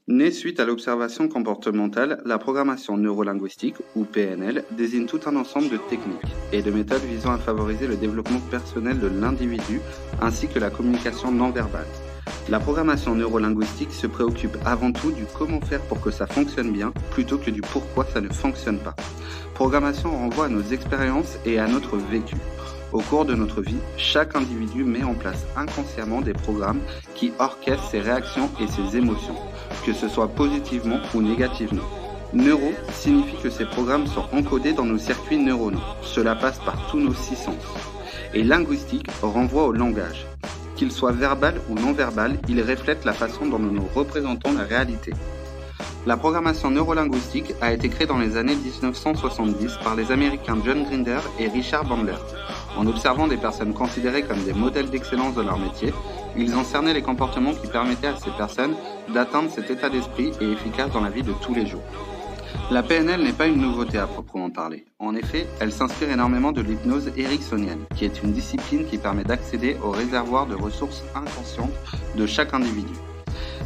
Née suite à l'observation comportementale, la programmation neurolinguistique, ou PNL, désigne tout un ensemble de techniques et de méthodes visant à favoriser le développement personnel de l'individu ainsi que la communication non verbale. La programmation neurolinguistique se préoccupe avant tout du comment faire pour que ça fonctionne bien, plutôt que du pourquoi ça ne fonctionne pas. Programmation renvoie à nos expériences et à notre vécu. Au cours de notre vie, chaque individu met en place inconsciemment des programmes qui orchestrent ses réactions et ses émotions, que ce soit positivement ou négativement. Neuro signifie que ces programmes sont encodés dans nos circuits neuronaux. Cela passe par tous nos 6 sens. Et linguistique renvoie au langage. Qu'il soit verbal ou non verbal, il reflète la façon dont nous représentons la réalité. La programmation neurolinguistique a été créée dans les années 1970 par les Américains John Grinder et Richard Bandler. En observant des personnes considérées comme des modèles d'excellence de leur métier, ils ont cerné les comportements qui permettaient à ces personnes d'atteindre cet état d'esprit et efficace dans la vie de tous les jours. La PNL n'est pas une nouveauté à proprement parler. En effet, elle s'inspire énormément de l'hypnose ericksonienne, qui est une discipline qui permet d'accéder au réservoir de ressources inconscientes de chaque individu.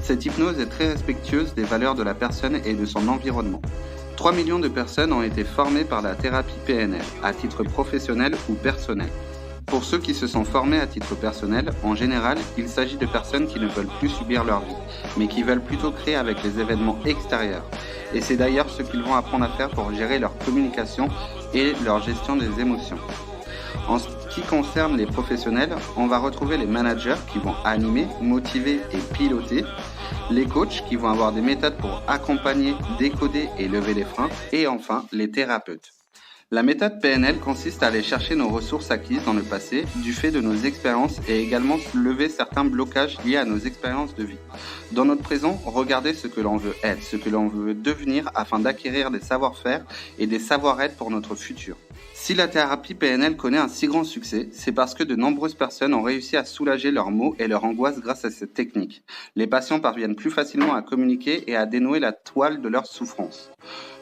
Cette hypnose est très respectueuse des valeurs de la personne et de son environnement. 3 millions de personnes ont été formées par la thérapie PNL, à titre professionnel ou personnel. Pour ceux qui se sont formés à titre personnel, en général, il s'agit de personnes qui ne veulent plus subir leur vie, mais qui veulent plutôt créer avec les événements extérieurs. Et c'est d'ailleurs ce qu'ils vont apprendre à faire pour gérer leur communication et leur gestion des émotions. En ce qui concerne les professionnels, on va retrouver les managers qui vont animer, motiver et piloter, les coachs qui vont avoir des méthodes pour accompagner, décoder et lever les freins, et enfin les thérapeutes. La méthode PNL consiste à aller chercher nos ressources acquises dans le passé du fait de nos expériences et également lever certains blocages liés à nos expériences de vie. Dans notre présent, regardez ce que l'on veut être, ce que l'on veut devenir afin d'acquérir des savoir-faire et des savoir-être pour notre futur. Si la thérapie PNL connaît un si grand succès, c'est parce que de nombreuses personnes ont réussi à soulager leurs maux et leurs angoisses grâce à cette technique. Les patients parviennent plus facilement à communiquer et à dénouer la toile de leurs souffrances.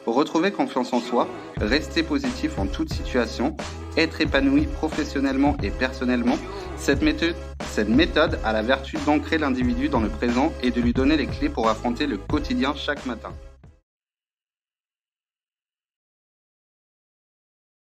Retrouver confiance en soi, rester positif en toute situation, être épanoui professionnellement et personnellement, cette méthode a la vertu d'ancrer l'individu dans le présent et de lui donner les clés pour affronter le quotidien chaque matin.